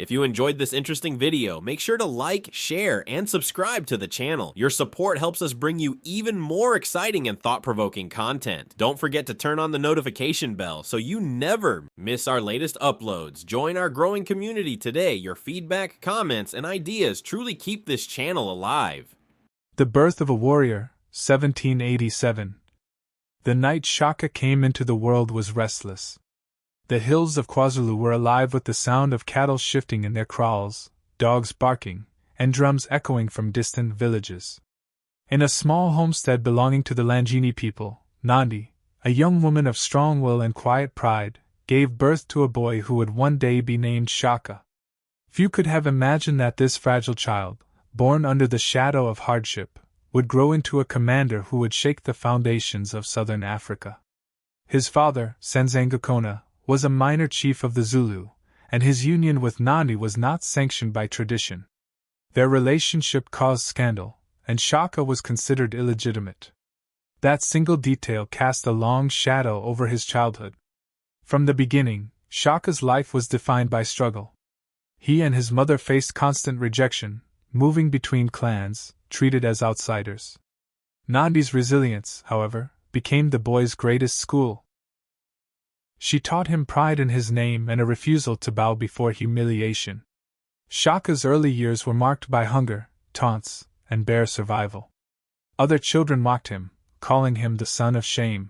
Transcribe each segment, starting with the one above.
If you enjoyed this interesting video, make sure to like, share, and subscribe to the channel. Your support helps us bring you even more exciting and thought-provoking content. Don't forget to turn on the notification bell so you never miss our latest uploads. Join our growing community today. Your feedback, comments, and ideas truly keep this channel alive. The Birth of a Warrior, 1787. The night Shaka came into the world was restless. The hills of KwaZulu were alive with the sound of cattle shifting in their kraals, dogs barking, and drums echoing from distant villages. In a small homestead belonging to the Langini people, Nandi, a young woman of strong will and quiet pride, gave birth to a boy who would one day be named Shaka. Few could have imagined that this fragile child, born under the shadow of hardship, would grow into a commander who would shake the foundations of southern Africa. His father, Senzangakona, was a minor chief of the Zulu, and his union with Nandi was not sanctioned by tradition. Their relationship caused scandal, and Shaka was considered illegitimate. That single detail cast a long shadow over his childhood. From the beginning, Shaka's life was defined by struggle. He and his mother faced constant rejection, moving between clans, treated as outsiders. Nandi's resilience, however, became the boy's greatest school. She taught him pride in his name and a refusal to bow before humiliation. Shaka's early years were marked by hunger, taunts, and bare survival. Other children mocked him, calling him the son of shame.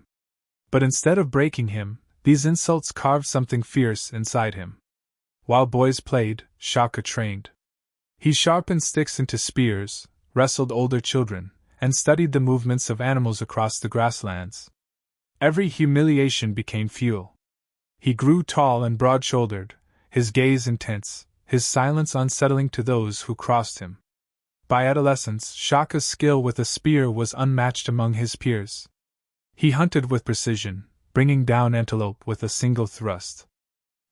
But instead of breaking him, these insults carved something fierce inside him. While boys played, Shaka trained. He sharpened sticks into spears, wrestled older children, and studied the movements of animals across the grasslands. Every humiliation became fuel. He grew tall and broad-shouldered, his gaze intense, his silence unsettling to those who crossed him. By adolescence, Shaka's skill with a spear was unmatched among his peers. He hunted with precision, bringing down antelope with a single thrust.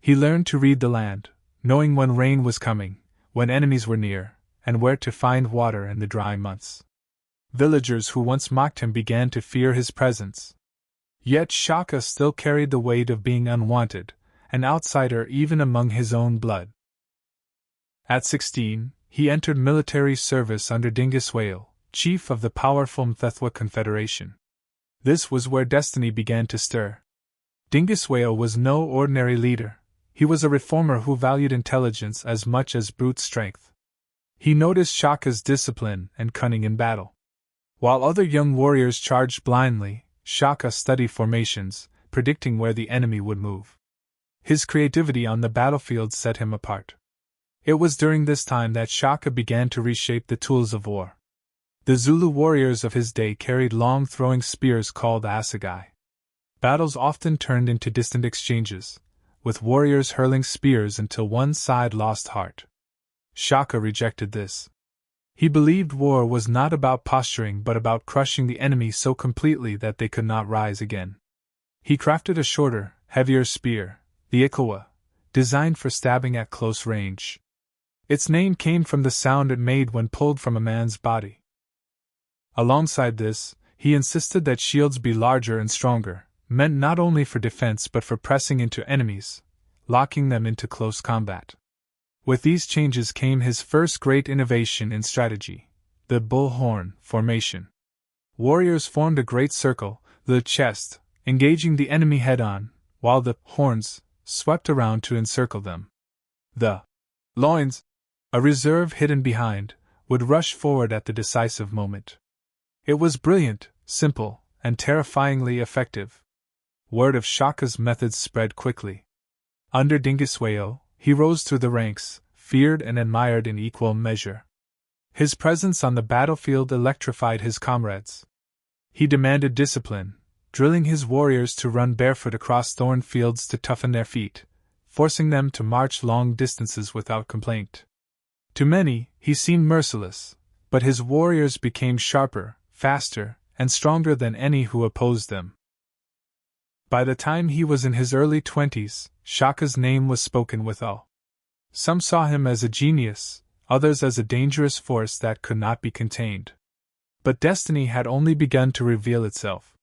He learned to read the land, knowing when rain was coming, when enemies were near, and where to find water in the dry months. Villagers who once mocked him began to fear his presence. Yet Shaka still carried the weight of being unwanted, an outsider even among his own blood. At 16, he entered military service under Dingiswayo, chief of the powerful Mthethwa Confederation. This was where destiny began to stir. Dingiswayo was no ordinary leader. He was a reformer who valued intelligence as much as brute strength. He noticed Shaka's discipline and cunning in battle. While other young warriors charged blindly, Shaka studied formations, predicting where the enemy would move. His creativity on the battlefield set him apart. It was during this time that Shaka began to reshape the tools of war. The Zulu warriors of his day carried long throwing spears called assegai. Battles often turned into distant exchanges, with warriors hurling spears until one side lost heart. Shaka rejected this. He believed war was not about posturing but about crushing the enemy so completely that they could not rise again. He crafted a shorter, heavier spear, the ikawa, designed for stabbing at close range. Its name came from the sound it made when pulled from a man's body. Alongside this, he insisted that shields be larger and stronger, meant not only for defense but for pressing into enemies, locking them into close combat. With these changes came his first great innovation in strategy, the bullhorn formation. Warriors formed a great circle, the chest, engaging the enemy head-on, while the horns swept around to encircle them. The loins, a reserve hidden behind, would rush forward at the decisive moment. It was brilliant, simple, and terrifyingly effective. Word of Shaka's methods spread quickly. Under Dingiswayo, he rose through the ranks, feared and admired in equal measure. His presence on the battlefield electrified his comrades. He demanded discipline, drilling his warriors to run barefoot across thorn fields to toughen their feet, forcing them to march long distances without complaint. To many, he seemed merciless, but his warriors became sharper, faster, and stronger than any who opposed them. By the time he was in his early 20s, Shaka's name was spoken with awe. Some saw him as a genius, others as a dangerous force that could not be contained. But destiny had only begun to reveal itself.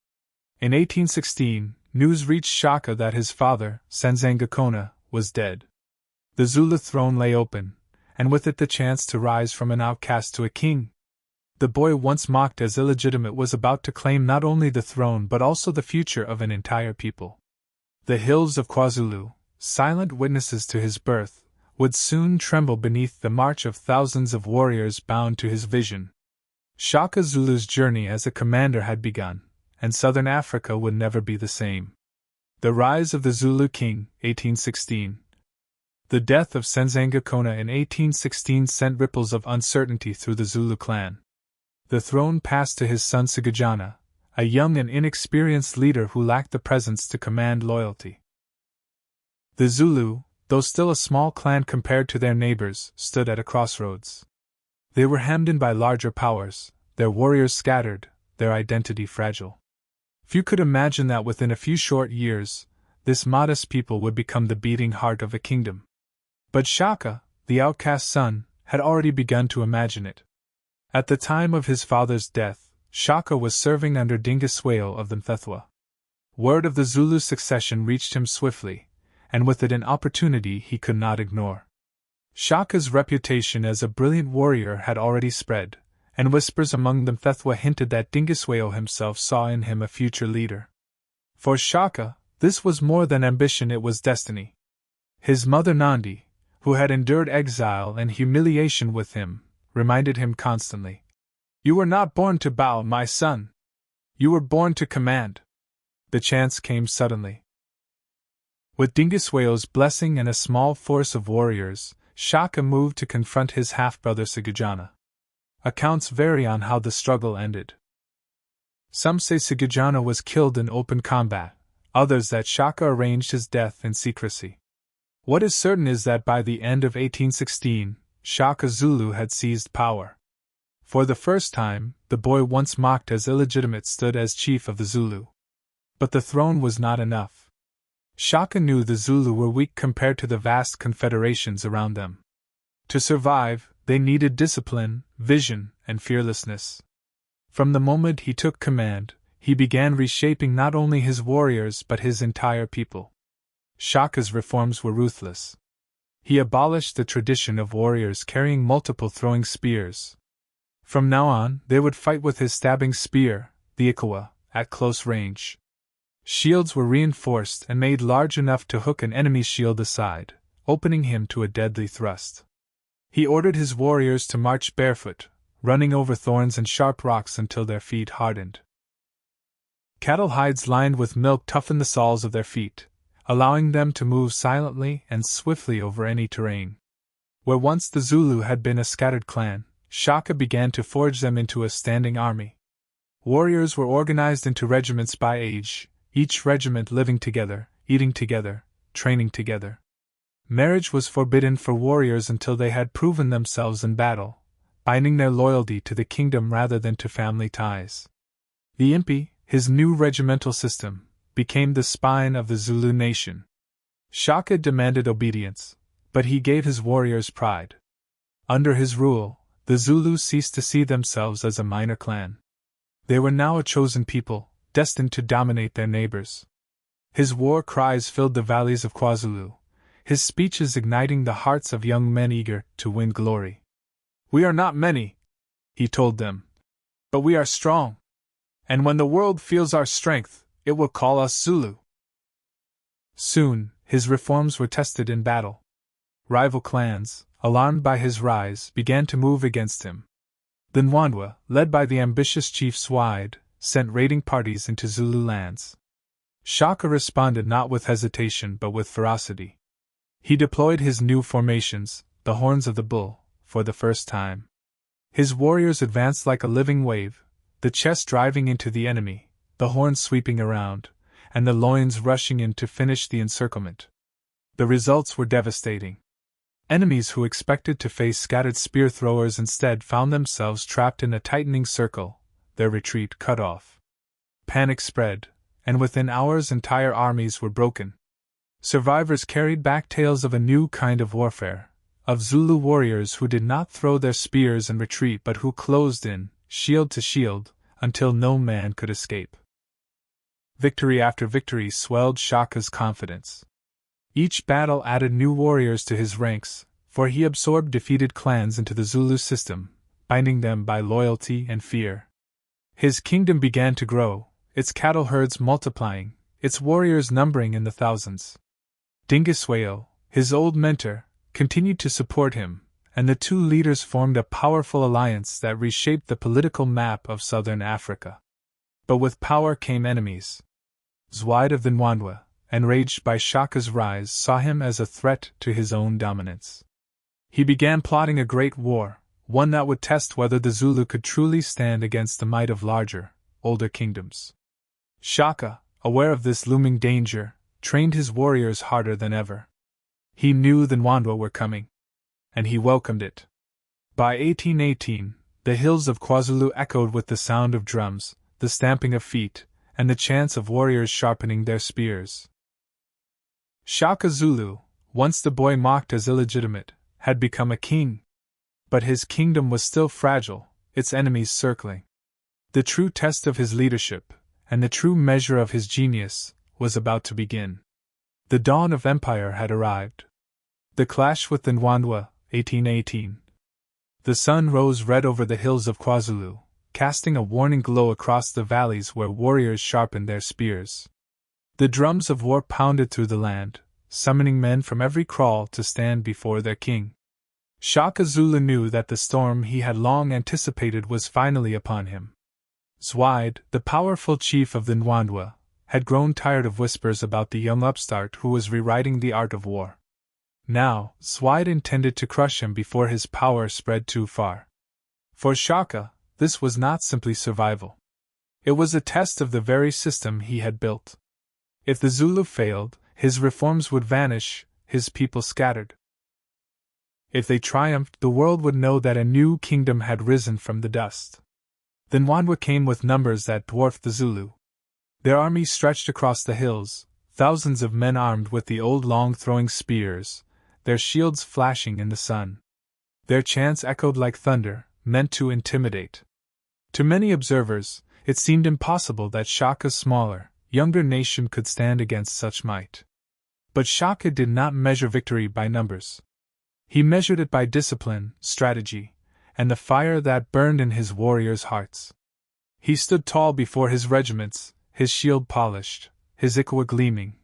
In 1816, news reached Shaka that his father, Senzangakona, was dead. The Zulu throne lay open, and with it the chance to rise from an outcast to a king. The boy once mocked as illegitimate was about to claim not only the throne but also the future of an entire people. The hills of KwaZulu, silent witnesses to his birth, would soon tremble beneath the march of thousands of warriors bound to his vision. Shaka Zulu's journey as a commander had begun, and southern Africa would never be the same. The rise of the Zulu king, 1816. The death of Senzangakona in 1816 sent ripples of uncertainty through the Zulu clan. The throne passed to his son Sigajana, a young and inexperienced leader who lacked the presence to command loyalty. The Zulu, though still a small clan compared to their neighbors, stood at a crossroads. They were hemmed in by larger powers, their warriors scattered, their identity fragile. Few could imagine that within a few short years, this modest people would become the beating heart of a kingdom. But Shaka, the outcast son, had already begun to imagine it. At the time of his father's death, Shaka was serving under Dingiswayo of the Mthethwa. Word of the Zulu succession reached him swiftly, and with it an opportunity he could not ignore. Shaka's reputation as a brilliant warrior had already spread, and whispers among the Mthethwa hinted that Dingiswayo himself saw in him a future leader. For Shaka, this was more than ambition, it was destiny. His mother Nandi, who had endured exile and humiliation with him, reminded him constantly, "You were not born to bow, my son. You were born to command." The chance came suddenly. With Dingiswayo's blessing and a small force of warriors, Shaka moved to confront his half-brother Sigajana. Accounts vary on how the struggle ended. Some say Sigajana was killed in open combat, others that Shaka arranged his death in secrecy. What is certain is that by the end of 1816, Shaka Zulu had seized power. For the first time, the boy once mocked as illegitimate stood as chief of the Zulu. But the throne was not enough. Shaka knew the Zulu were weak compared to the vast confederations around them. To survive, they needed discipline, vision, and fearlessness. From the moment he took command, he began reshaping not only his warriors but his entire people. Shaka's reforms were ruthless. He abolished the tradition of warriors carrying multiple throwing spears. From now on, they would fight with his stabbing spear, the ikawa, at close range. Shields were reinforced and made large enough to hook an enemy's shield aside, opening him to a deadly thrust. He ordered his warriors to march barefoot, running over thorns and sharp rocks until their feet hardened. Cattle hides lined with milk toughened the soles of their feet, allowing them to move silently and swiftly over any terrain. Where once the Zulu had been a scattered clan, Shaka began to forge them into a standing army. Warriors were organized into regiments by age, each regiment living together, eating together, training together. Marriage was forbidden for warriors until they had proven themselves in battle, binding their loyalty to the kingdom rather than to family ties. The impi, his new regimental system, became the spine of the Zulu nation. Shaka demanded obedience, but he gave his warriors pride. Under his rule, the Zulus ceased to see themselves as a minor clan. They were now a chosen people, destined to dominate their neighbors. His war cries filled the valleys of KwaZulu, his speeches igniting the hearts of young men eager to win glory. "We are not many," he told them, "but we are strong. And when the world feels our strength, it will call us Zulu." Soon, his reforms were tested in battle. Rival clans, alarmed by his rise, began to move against him. The Nwandwa, led by the ambitious chief Swide, sent raiding parties into Zulu lands. Shaka responded not with hesitation but with ferocity. He deployed his new formations, the horns of the bull, for the first time. His warriors advanced like a living wave, the chest driving into the enemy, the horns sweeping around, and the loins rushing in to finish the encirclement. The results were devastating. Enemies who expected to face scattered spear throwers instead found themselves trapped in a tightening circle, their retreat cut off. Panic spread, and within hours entire armies were broken. Survivors carried back tales of a new kind of warfare, of Zulu warriors who did not throw their spears and retreat but who closed in, shield to shield, until no man could escape. Victory after victory swelled Shaka's confidence. Each battle added new warriors to his ranks, for he absorbed defeated clans into the Zulu system, binding them by loyalty and fear. His kingdom began to grow, its cattle herds multiplying, its warriors numbering in the thousands. Dingiswayo, his old mentor, continued to support him, and the two leaders formed a powerful alliance that reshaped the political map of southern Africa. But with power came enemies. Zwaide of the Ndwandwe, enraged by Shaka's rise, saw him as a threat to his own dominance. He began plotting a great war, one that would test whether the Zulu could truly stand against the might of larger, older kingdoms. Shaka, aware of this looming danger, trained his warriors harder than ever. He knew the Ndwandwe were coming, and he welcomed it. By 1818, the hills of KwaZulu echoed with the sound of drums, the stamping of feet, and the chants of warriors sharpening their spears. Shaka Zulu, once the boy mocked as illegitimate, had become a king. But his kingdom was still fragile, its enemies circling. The true test of his leadership, and the true measure of his genius, was about to begin. The dawn of empire had arrived. The clash with the Ndwandwe, 1818. The sun rose red over the hills of KwaZulu, casting a warning glow across the valleys where warriors sharpened their spears. The drums of war pounded through the land, summoning men from every kraal to stand before their king. Shaka Zulu knew that the storm he had long anticipated was finally upon him. Zwaide, the powerful chief of the Ndwandwe, had grown tired of whispers about the young upstart who was rewriting the art of war. Now, Zwaide intended to crush him before his power spread too far. For Shaka, this was not simply survival. It was a test of the very system he had built. If the Zulu failed, his reforms would vanish, his people scattered. If they triumphed, the world would know that a new kingdom had risen from the dust. The Ndwandwe came with numbers that dwarfed the Zulu. Their army stretched across the hills, thousands of men armed with the old long-throwing spears, their shields flashing in the sun. Their chants echoed like thunder, meant to intimidate. To many observers, it seemed impossible that Shaka's smaller, younger nation could stand against such might. But Shaka did not measure victory by numbers. He measured it by discipline, strategy, and the fire that burned in his warriors' hearts. He stood tall before his regiments, his shield polished, his ikwa gleaming,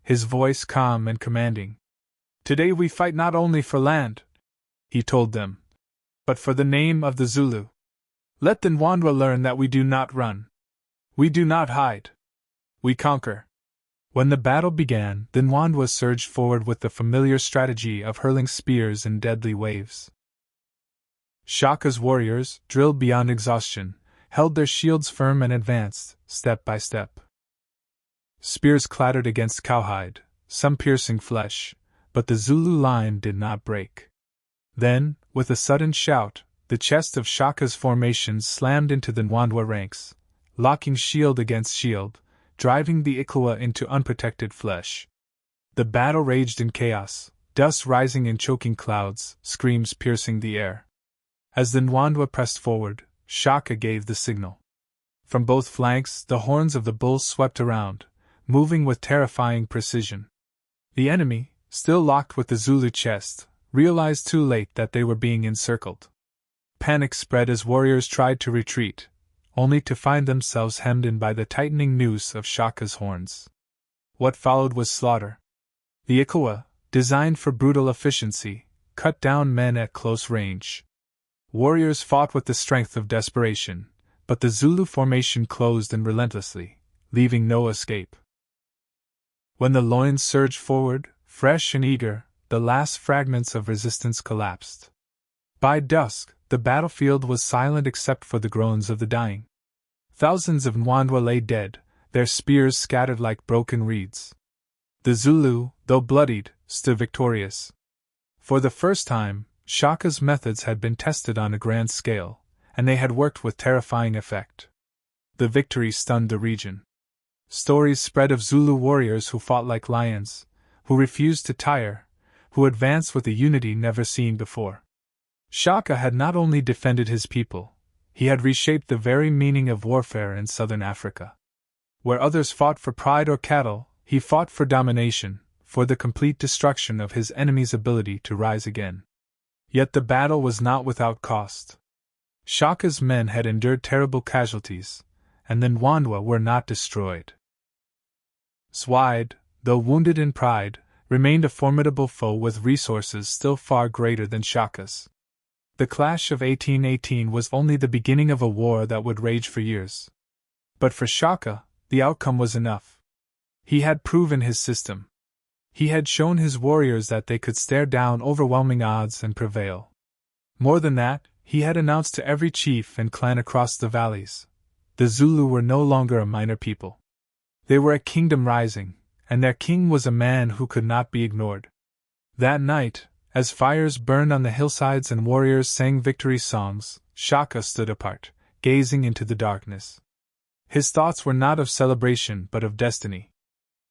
his voice calm and commanding. "Today we fight not only for land," he told them, "but for the name of the Zulu. Let the Ndwandwe learn that we do not run. We do not hide. We conquer." When the battle began, the Ndwandwe surged forward with the familiar strategy of hurling spears in deadly waves. Shaka's warriors, drilled beyond exhaustion, held their shields firm and advanced, step by step. Spears clattered against cowhide, some piercing flesh, but the Zulu line did not break. Then, with a sudden shout, the chest of Shaka's formation slammed into the Ndwandwe ranks, locking shield against shield, driving the Ikwa into unprotected flesh. The battle raged in chaos, dust rising in choking clouds, screams piercing the air. As the Ndwandwe pressed forward, Shaka gave the signal. From both flanks, the horns of the bulls swept around, moving with terrifying precision. The enemy, still locked with the Zulu chest, realized too late that they were being encircled. Panic spread as warriors tried to retreat, only to find themselves hemmed in by the tightening noose of Shaka's horns. What followed was slaughter. The Ikwa, designed for brutal efficiency, cut down men at close range. Warriors fought with the strength of desperation, but the Zulu formation closed in relentlessly, leaving no escape. When the loins surged forward, fresh and eager, the last fragments of resistance collapsed. By dusk, the battlefield was silent except for the groans of the dying. Thousands of Ndwandwe lay dead, their spears scattered like broken reeds. The Zulu, though bloodied, stood victorious. For the first time, Shaka's methods had been tested on a grand scale, and they had worked with terrifying effect. The victory stunned the region. Stories spread of Zulu warriors who fought like lions, who refused to tire, who advanced with a unity never seen before. Shaka had not only defended his people, he had reshaped the very meaning of warfare in southern Africa. Where others fought for pride or cattle, he fought for domination, for the complete destruction of his enemy's ability to rise again. Yet the battle was not without cost. Shaka's men had endured terrible casualties, and the Ndwandwe were not destroyed. Zwaid, though wounded in pride, remained a formidable foe with resources still far greater than Shaka's. The clash of 1818 was only the beginning of a war that would rage for years. But for Shaka, the outcome was enough. He had proven his system. He had shown his warriors that they could stare down overwhelming odds and prevail. More than that, he had announced to every chief and clan across the valleys, the Zulu were no longer a minor people. They were a kingdom rising, and their king was a man who could not be ignored. That night, as fires burned on the hillsides and warriors sang victory songs, Shaka stood apart, gazing into the darkness. His thoughts were not of celebration but of destiny.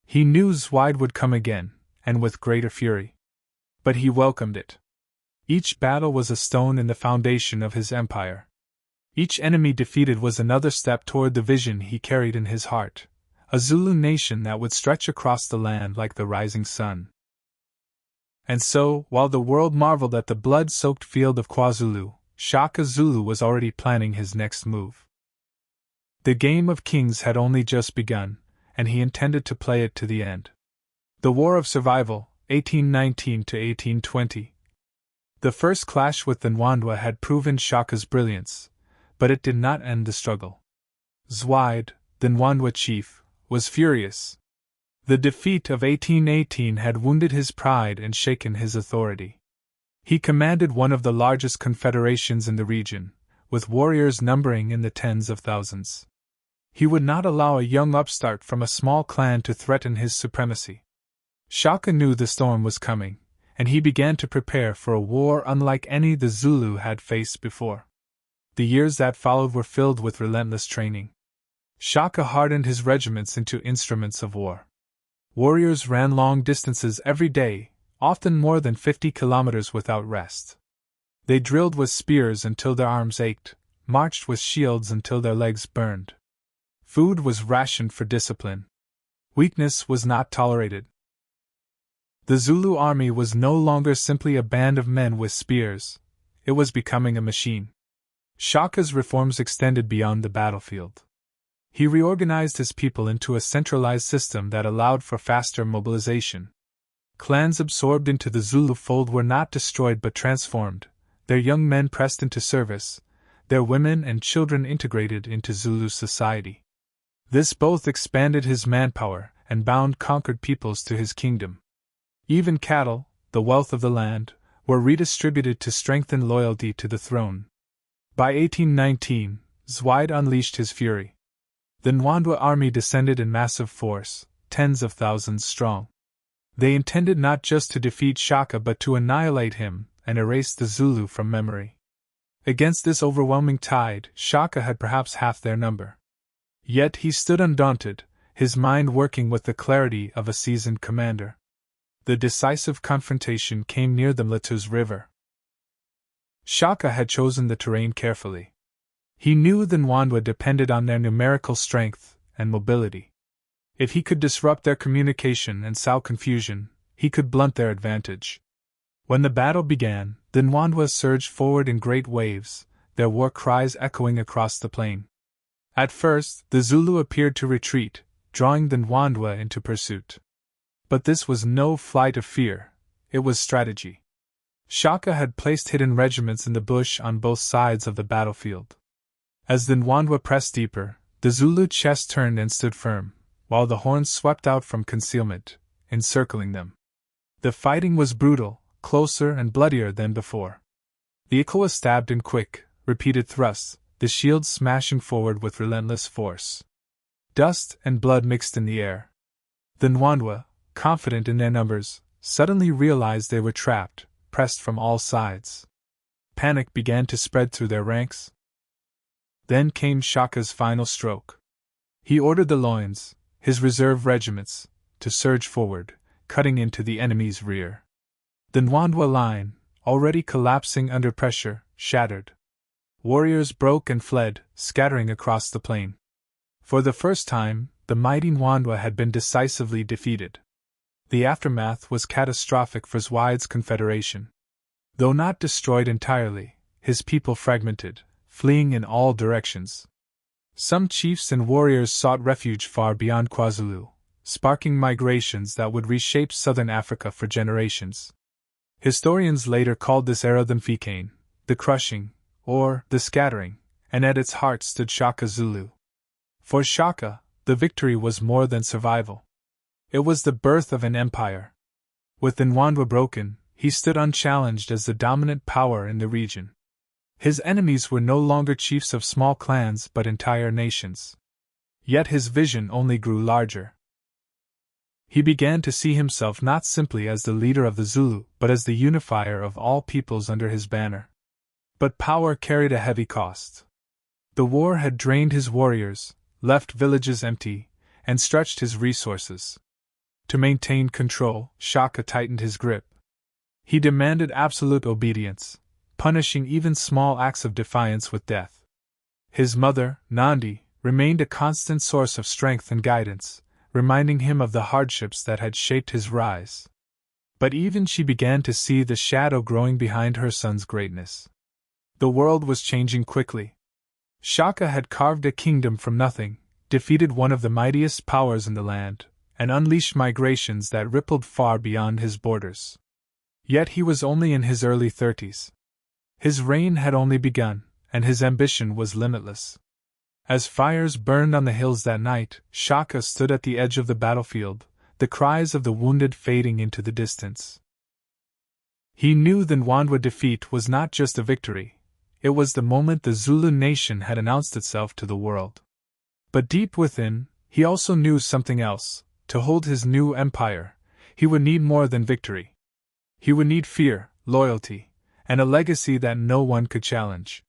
He knew Zwaid would come again, and with greater fury. But he welcomed it. Each battle was a stone in the foundation of his empire. Each enemy defeated was another step toward the vision he carried in his heart, a Zulu nation that would stretch across the land like the rising sun. And so, while the world marveled at the blood-soaked field of KwaZulu, Shaka Zulu was already planning his next move. The game of kings had only just begun, and he intended to play it to the end. The War of Survival, 1819 to 1820. The first clash with the Ndwandwe had proven Shaka's brilliance, but it did not end the struggle. Zwaid, the Ndwandwe chief, was furious. The defeat of 1818 had wounded his pride and shaken his authority. He commanded one of the largest confederations in the region, with warriors numbering in the tens of thousands. He would not allow a young upstart from a small clan to threaten his supremacy. Shaka knew the storm was coming, and he began to prepare for a war unlike any the Zulu had faced before. The years that followed were filled with relentless training. Shaka hardened his regiments into instruments of war. Warriors ran long distances every day, often more than 50 kilometers without rest. They drilled with spears until their arms ached, marched with shields until their legs burned. Food was rationed for discipline. Weakness was not tolerated. The Zulu army was no longer simply a band of men with spears, it was becoming a machine. Shaka's reforms extended beyond the battlefield. He reorganized his people into a centralized system that allowed for faster mobilization. Clans absorbed into the Zulu fold were not destroyed but transformed, their young men pressed into service, their women and children integrated into Zulu society. This both expanded his manpower and bound conquered peoples to his kingdom. Even cattle, the wealth of the land, were redistributed to strengthen loyalty to the throne. By 1819, Zwaid unleashed his fury. The Ndwandwe army descended in massive force, tens of thousands strong. They intended not just to defeat Shaka but to annihilate him and erase the Zulu from memory. Against this overwhelming tide, Shaka had perhaps half their number. Yet he stood undaunted, his mind working with the clarity of a seasoned commander. The decisive confrontation came near the Mlatu's River. Shaka had chosen the terrain carefully. He knew the Ndwandwe depended on their numerical strength and mobility. If he could disrupt their communication and sow confusion, he could blunt their advantage. When the battle began, the Ndwandwe surged forward in great waves, their war cries echoing across the plain. At first, the Zulu appeared to retreat, drawing the Ndwandwe into pursuit. But this was no flight of fear, it was strategy. Shaka had placed hidden regiments in the bush on both sides of the battlefield. As the Ndwandwe pressed deeper, the Zulu chest turned and stood firm, while the horns swept out from concealment, encircling them. The fighting was brutal, closer and bloodier than before. The Ikowa stabbed in quick, repeated thrusts, the shields smashing forward with relentless force. Dust and blood mixed in the air. The Ndwandwe, confident in their numbers, suddenly realized they were trapped, pressed from all sides. Panic began to spread through their ranks. Then came Shaka's final stroke. He ordered the loins, his reserve regiments, to surge forward, cutting into the enemy's rear. The Ndwandwe line, already collapsing under pressure, shattered. Warriors broke and fled, scattering across the plain. For the first time, the mighty Ndwandwe had been decisively defeated. The aftermath was catastrophic for Zwide's confederation. Though not destroyed entirely, his people fragmented, fleeing in all directions. Some chiefs and warriors sought refuge far beyond KwaZulu, sparking migrations that would reshape southern Africa for generations. Historians later called this era the Mfikane, the crushing, or the scattering, and at its heart stood Shaka Zulu. For Shaka, the victory was more than survival. It was the birth of an empire. With Ndwandwe broken, he stood unchallenged as the dominant power in the region. His enemies were no longer chiefs of small clans but entire nations. Yet his vision only grew larger. He began to see himself not simply as the leader of the Zulu, but as the unifier of all peoples under his banner. But power carried a heavy cost. The war had drained his warriors, left villages empty, and stretched his resources. To maintain control, Shaka tightened his grip. He demanded absolute obedience, punishing even small acts of defiance with death. His mother, Nandi, remained a constant source of strength and guidance, reminding him of the hardships that had shaped his rise. But even she began to see the shadow growing behind her son's greatness. The world was changing quickly. Shaka had carved a kingdom from nothing, defeated one of the mightiest powers in the land, and unleashed migrations that rippled far beyond his borders. Yet he was only in his early 30s. His reign had only begun, and his ambition was limitless. As fires burned on the hills that night, Shaka stood at the edge of the battlefield, the cries of the wounded fading into the distance. He knew the Ndwandwe defeat was not just a victory, it was the moment the Zulu nation had announced itself to the world. But deep within, he also knew something else. To hold his new empire, he would need more than victory. He would need fear, loyalty, and a legacy that no one could challenge.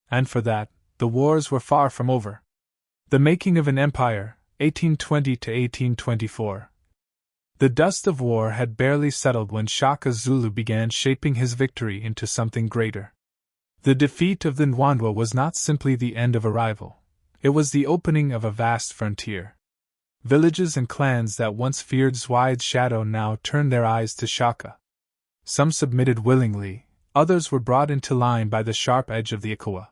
And for that, the wars were far from over. The making of an empire, 1820 to 1824. The dust of war had barely settled when Shaka Zulu began shaping his victory into something greater. The defeat of the Ndwandwe was not simply the end of a rival, it was the opening of a vast frontier. Villages and clans that once feared Zwide's shadow now turned their eyes to Shaka. Some submitted willingly, others were brought into line by the sharp edge of the Ikawa.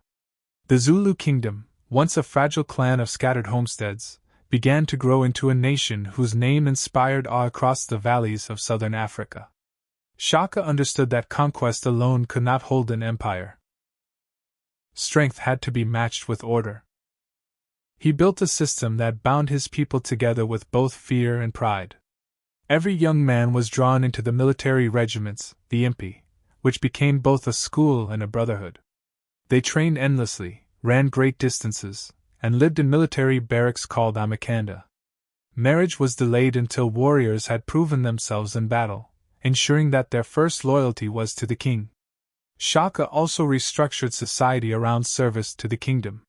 The Zulu Kingdom, once a fragile clan of scattered homesteads, began to grow into a nation whose name inspired awe across the valleys of southern Africa. Shaka understood that conquest alone could not hold an empire. Strength had to be matched with order. He built a system that bound his people together with both fear and pride. Every young man was drawn into the military regiments, the Impi, which became both a school and a brotherhood. They trained endlessly, ran great distances, and lived in military barracks called amakanda. Marriage was delayed until warriors had proven themselves in battle, ensuring that their first loyalty was to the king. Shaka also restructured society around service to the kingdom.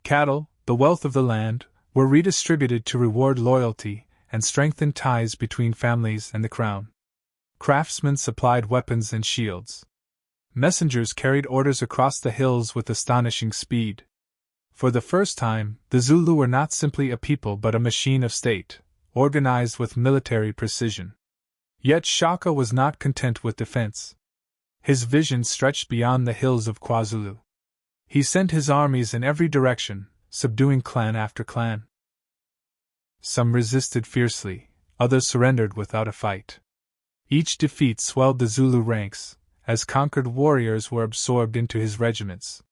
Cattle, the wealth of the land, were redistributed to reward loyalty and strengthen ties between families and the crown. Craftsmen supplied weapons and shields. Messengers carried orders across the hills with astonishing speed. For the first time, the Zulu were not simply a people but a machine of state, organized with military precision. Yet Shaka was not content with defense. His vision stretched beyond the hills of KwaZulu. He sent his armies in every direction, subduing clan after clan. Some resisted fiercely, others surrendered without a fight. Each defeat swelled the Zulu ranks, as conquered warriors were absorbed into his regiments.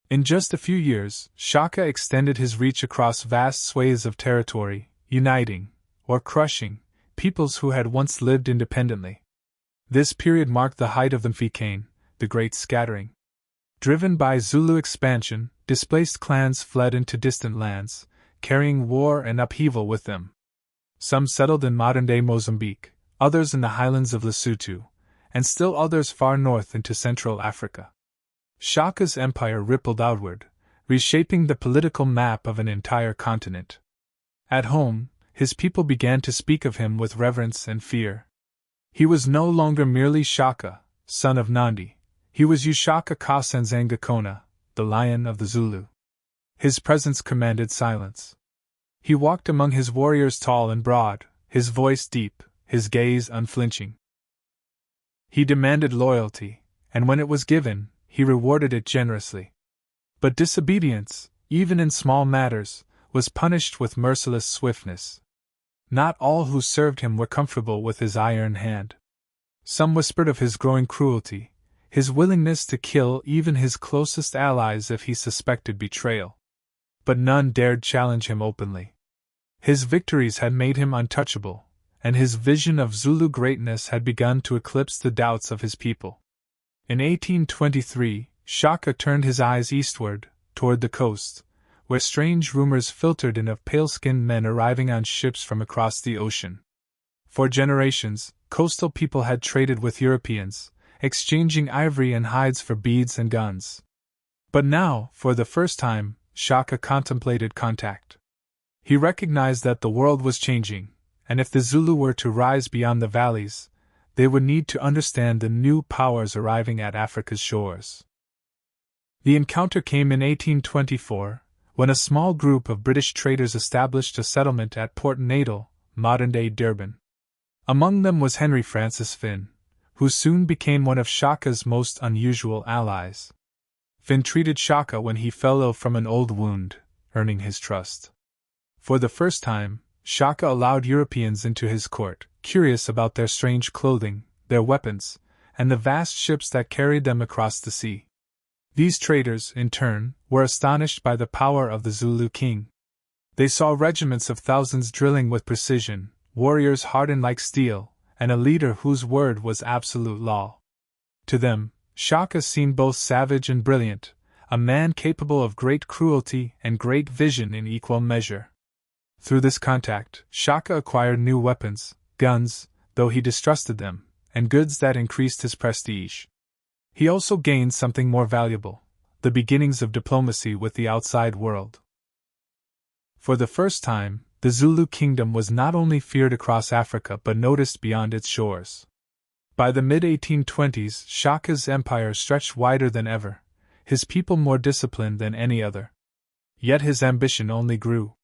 In just a few years, Shaka extended his reach across vast swathes of territory, uniting, or crushing, peoples who had once lived independently. This period marked the height of the Mfikane, the Great Scattering. Driven by Zulu expansion, displaced clans fled into distant lands, carrying war and upheaval with them. Some settled in modern-day Mozambique, others in the highlands of Lesotho, and still others far north into Central Africa. Shaka's empire rippled outward, reshaping the political map of an entire continent. At home, his people began to speak of him with reverence and fear. He was no longer merely Shaka, son of Nandi. He was Ushaka Kasenzanga Kona, the Lion of the Zulu. His presence commanded silence. He walked among his warriors tall and broad, his voice deep, his gaze unflinching. He demanded loyalty, and when it was given, he rewarded it generously. But disobedience, even in small matters, was punished with merciless swiftness. Not all who served him were comfortable with his iron hand. Some whispered of his growing cruelty, his willingness to kill even his closest allies if he suspected betrayal. But none dared challenge him openly. His victories had made him untouchable, and his vision of Zulu greatness had begun to eclipse the doubts of his people. In 1823, Shaka turned his eyes eastward, toward the coast, where strange rumors filtered in of pale-skinned men arriving on ships from across the ocean. For generations, coastal people had traded with Europeans, exchanging ivory and hides for beads and guns. But now, for the first time, Shaka contemplated contact. He recognized that the world was changing, and if the Zulu were to rise beyond the valleys, they would need to understand the new powers arriving at Africa's shores. The encounter came in 1824, when a small group of British traders established a settlement at Port Natal, modern-day Durban. Among them was Henry Francis Finn, who soon became one of Shaka's most unusual allies. Finn treated Shaka when he fell ill from an old wound, earning his trust. For the first time, Shaka allowed Europeans into his court, curious about their strange clothing, their weapons, and the vast ships that carried them across the sea. These traders, in turn, were astonished by the power of the Zulu king. They saw regiments of thousands drilling with precision, warriors hardened like steel, and a leader whose word was absolute law. To them, Shaka seemed both savage and brilliant, a man capable of great cruelty and great vision in equal measure. Through this contact, Shaka acquired new weapons, guns, though he distrusted them, and goods that increased his prestige. He also gained something more valuable, the beginnings of diplomacy with the outside world. For the first time, the Zulu Kingdom was not only feared across Africa but noticed beyond its shores. By the mid-1820s, Shaka's empire stretched wider than ever, his people more disciplined than any other. Yet his ambition only grew.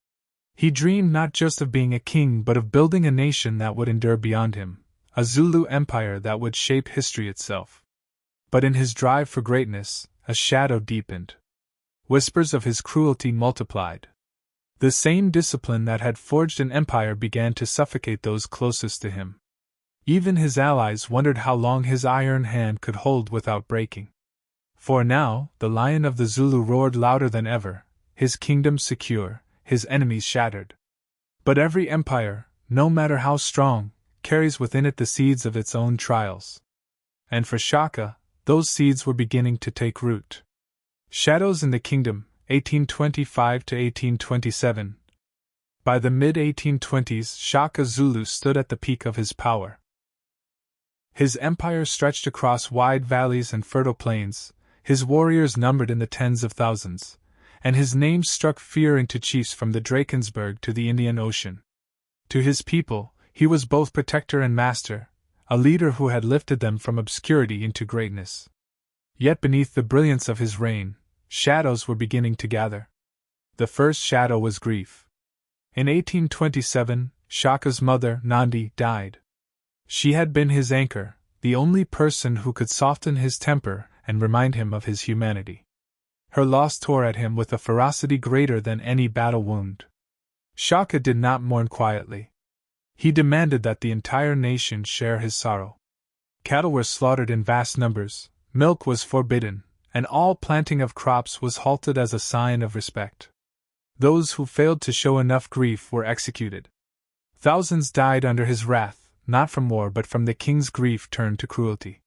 He dreamed not just of being a king but of building a nation that would endure beyond him, a Zulu empire that would shape history itself. But in his drive for greatness, a shadow deepened. Whispers of his cruelty multiplied. The same discipline that had forged an empire began to suffocate those closest to him. Even his allies wondered how long his iron hand could hold without breaking. For now, the lion of the Zulu roared louder than ever, his kingdom secure, his enemies shattered. But every empire, no matter how strong, carries within it the seeds of its own trials. And for Shaka, those seeds were beginning to take root. Shadows in the Kingdom, 1825 to 1827. By the mid-1820s, Shaka Zulu stood at the peak of his power. His empire stretched across wide valleys and fertile plains, his warriors numbered in the tens of thousands, and his name struck fear into chiefs from the Drakensberg to the Indian Ocean. To his people, he was both protector and master, a leader who had lifted them from obscurity into greatness. Yet beneath the brilliance of his reign, shadows were beginning to gather. The first shadow was grief. In 1827, Shaka's mother, Nandi, died. She had been his anchor, the only person who could soften his temper and remind him of his humanity. Her loss tore at him with a ferocity greater than any battle wound. Shaka did not mourn quietly. He demanded that the entire nation share his sorrow. Cattle were slaughtered in vast numbers, milk was forbidden, and all planting of crops was halted as a sign of respect. Those who failed to show enough grief were executed. Thousands died under his wrath, not from war but from the king's grief turned to cruelty.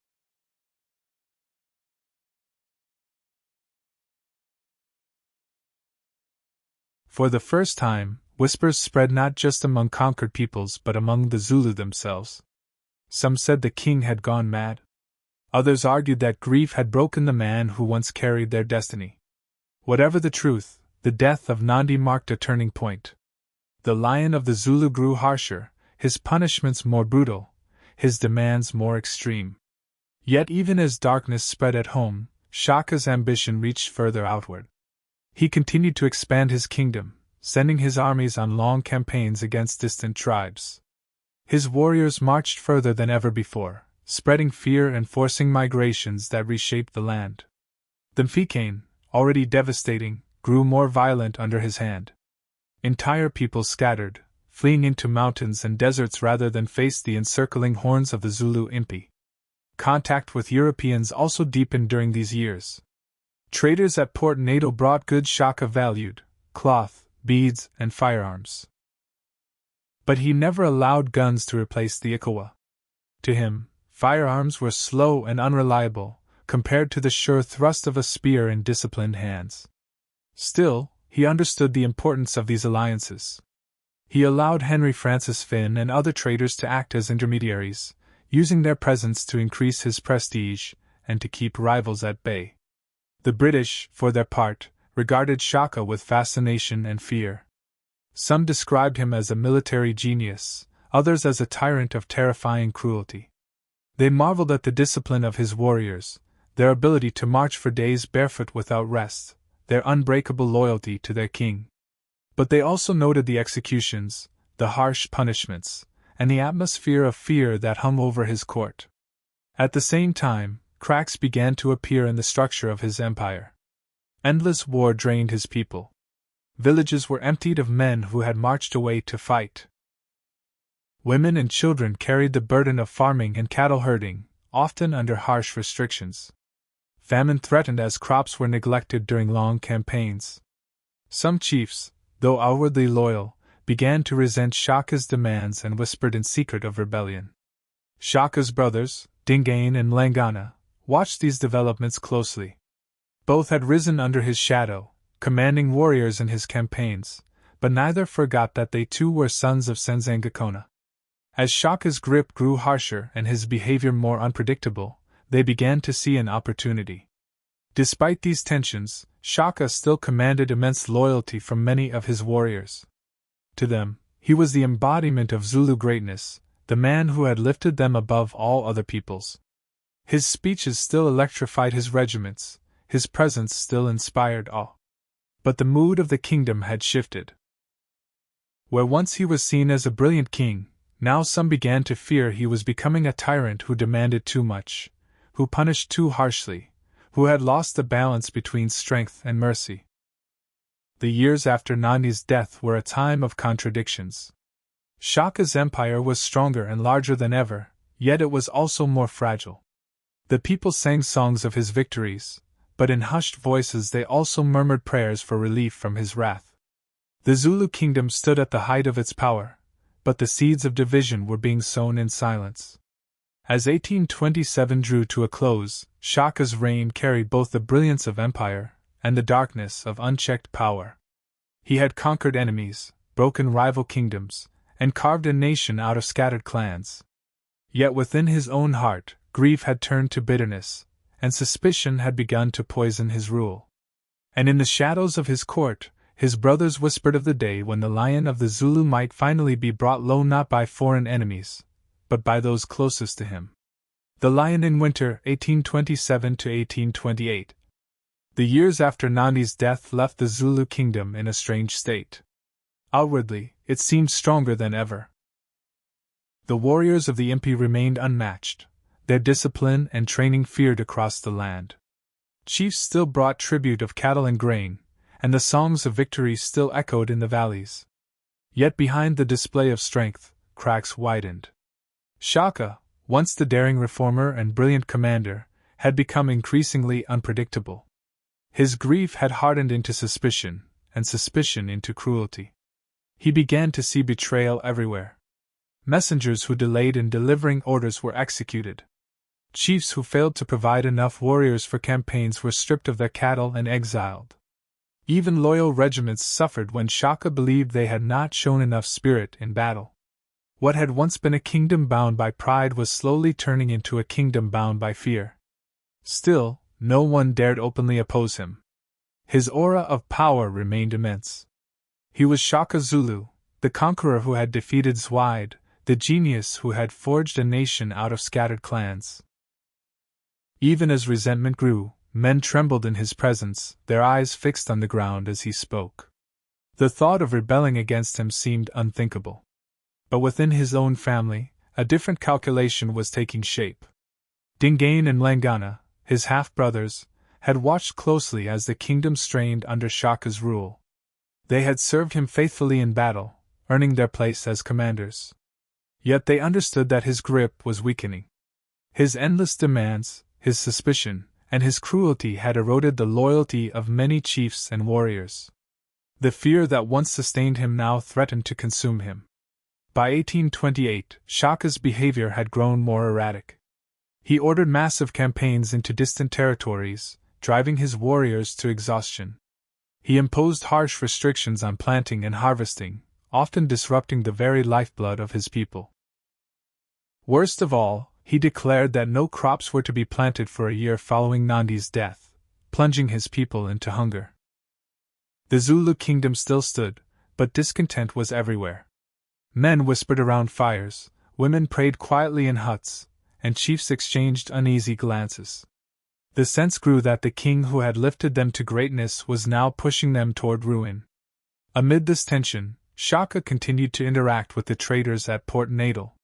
For the first time, whispers spread not just among conquered peoples but among the Zulu themselves. Some said the king had gone mad. Others argued that grief had broken the man who once carried their destiny. Whatever the truth, the death of Nandi marked a turning point. The lion of the Zulu grew harsher, his punishments more brutal, his demands more extreme. Yet even as darkness spread at home, Shaka's ambition reached further outward. He continued to expand his kingdom, sending his armies on long campaigns against distant tribes. His warriors marched further than ever before, spreading fear and forcing migrations that reshaped the land. The Mfecane, already devastating, grew more violent under his hand. Entire peoples scattered, fleeing into mountains and deserts rather than face the encircling horns of the Zulu Impi. Contact with Europeans also deepened during these years. Traders at Port Natal brought goods Shaka valued: cloth, beads, and firearms. But he never allowed guns to replace the Ikawa. To him, firearms were slow and unreliable, compared to the sure thrust of a spear in disciplined hands. Still, he understood the importance of these alliances. He allowed Henry Francis Finn and other traders to act as intermediaries, using their presence to increase his prestige and to keep rivals at bay. The British, for their part, regarded Shaka with fascination and fear. Some described him as a military genius, others as a tyrant of terrifying cruelty. They marveled at the discipline of his warriors, their ability to march for days barefoot without rest, their unbreakable loyalty to their king. But they also noted the executions, the harsh punishments, and the atmosphere of fear that hung over his court. At the same time, cracks began to appear in the structure of his empire. Endless war drained his people. Villages were emptied of men who had marched away to fight. Women and children carried the burden of farming and cattle herding, often under harsh restrictions. Famine threatened as crops were neglected during long campaigns. Some chiefs, though outwardly loyal, began to resent Shaka's demands and whispered in secret of rebellion. Shaka's brothers, Dingaane and Langana, watched these developments closely. Both had risen under his shadow, commanding warriors in his campaigns, but neither forgot that they too were sons of Senzangakona. As Shaka's grip grew harsher and his behavior more unpredictable, they began to see an opportunity. Despite these tensions, Shaka still commanded immense loyalty from many of his warriors. To them, he was the embodiment of Zulu greatness, the man who had lifted them above all other peoples. His speeches still electrified his regiments, his presence still inspired awe. But the mood of the kingdom had shifted. Where once he was seen as a brilliant king, now some began to fear he was becoming a tyrant who demanded too much, who punished too harshly, who had lost the balance between strength and mercy. The years after Nani's death were a time of contradictions. Shaka's empire was stronger and larger than ever, yet it was also more fragile. The people sang songs of his victories, but in hushed voices they also murmured prayers for relief from his wrath. The Zulu Kingdom stood at the height of its power, but the seeds of division were being sown in silence. As 1827 drew to a close, Shaka's reign carried both the brilliance of empire and the darkness of unchecked power. He had conquered enemies, broken rival kingdoms, and carved a nation out of scattered clans. Yet within his own heart, grief had turned to bitterness, and suspicion had begun to poison his rule. And in the shadows of his court, his brothers whispered of the day when the lion of the Zulu might finally be brought low not by foreign enemies, but by those closest to him. The Lion in Winter, 1827 to 1828. The years after Nani's death left the Zulu Kingdom in a strange state. Outwardly, it seemed stronger than ever. The warriors of the Impi remained unmatched, their discipline and training feared across the land. Chiefs still brought tribute of cattle and grain, and the songs of victory still echoed in the valleys. Yet behind the display of strength, cracks widened. Shaka, once the daring reformer and brilliant commander, had become increasingly unpredictable. His grief had hardened into suspicion, and suspicion into cruelty. He began to see betrayal everywhere. Messengers who delayed in delivering orders were executed. Chiefs who failed to provide enough warriors for campaigns were stripped of their cattle and exiled. Even loyal regiments suffered when Shaka believed they had not shown enough spirit in battle. What had once been a kingdom bound by pride was slowly turning into a kingdom bound by fear. Still, no one dared openly oppose him. His aura of power remained immense. He was Shaka Zulu, the conqueror who had defeated Zwide, the genius who had forged a nation out of scattered clans. Even as resentment grew, men trembled in his presence, their eyes fixed on the ground as he spoke. The thought of rebelling against him seemed unthinkable. But within his own family, a different calculation was taking shape. Dingain and Langana, his half-brothers, had watched closely as the kingdom strained under Shaka's rule. They had served him faithfully in battle, earning their place as commanders. Yet they understood that his grip was weakening. His endless demands, his suspicion, and his cruelty had eroded the loyalty of many chiefs and warriors. The fear that once sustained him now threatened to consume him. By 1828, Shaka's behavior had grown more erratic. He ordered massive campaigns into distant territories, driving his warriors to exhaustion. He imposed harsh restrictions on planting and harvesting, often disrupting the very lifeblood of his people. Worst of all, he declared that no crops were to be planted for a year following Nandi's death, plunging his people into hunger. The Zulu Kingdom still stood, but discontent was everywhere. Men whispered around fires, women prayed quietly in huts, and chiefs exchanged uneasy glances. The sense grew that the king who had lifted them to greatness was now pushing them toward ruin. Amid this tension, Shaka continued to interact with the traders at Port Natal.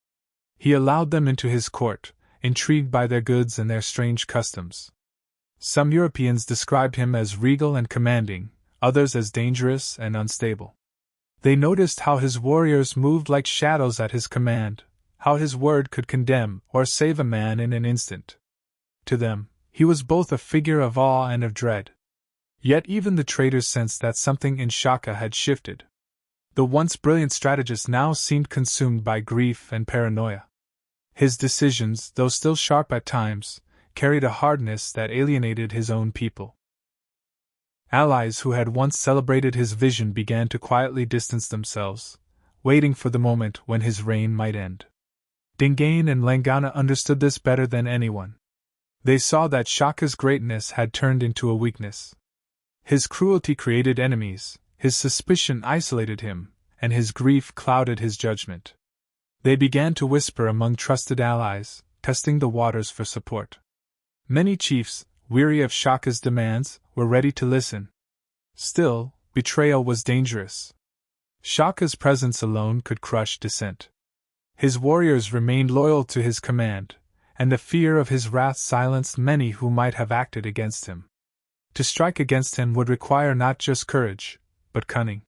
He allowed them into his court, intrigued by their goods and their strange customs. Some Europeans described him as regal and commanding, others as dangerous and unstable. They noticed how his warriors moved like shadows at his command, how his word could condemn or save a man in an instant. To them, he was both a figure of awe and of dread. Yet even the traders sensed that something in Shaka had shifted. The once brilliant strategist now seemed consumed by grief and paranoia. His decisions, though still sharp at times, carried a hardness that alienated his own people. Allies who had once celebrated his vision began to quietly distance themselves, waiting for the moment when his reign might end. Dingain and Langana understood this better than anyone. They saw that Shaka's greatness had turned into a weakness. His cruelty created enemies, his suspicion isolated him, and his grief clouded his judgment. They began to whisper among trusted allies, testing the waters for support. Many chiefs, weary of Shaka's demands, were ready to listen. Still, betrayal was dangerous. Shaka's presence alone could crush dissent. His warriors remained loyal to his command, and the fear of his wrath silenced many who might have acted against him. To strike against him would require not just courage, but cunning.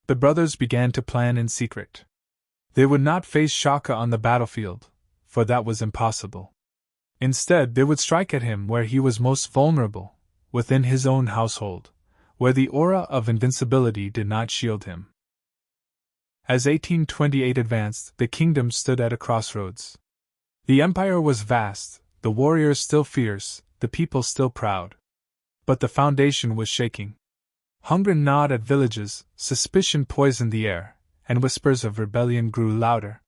The brothers began to plan in secret. They would not face Shaka on the battlefield, for that was impossible. Instead, they would strike at him where he was most vulnerable, within his own household, where the aura of invincibility did not shield him. As 1828 advanced, the kingdom stood at a crossroads. The empire was vast, the warriors still fierce, the people still proud. But the foundation was shaking. Hunger gnawed at villages, suspicion poisoned the air, and whispers of rebellion grew louder.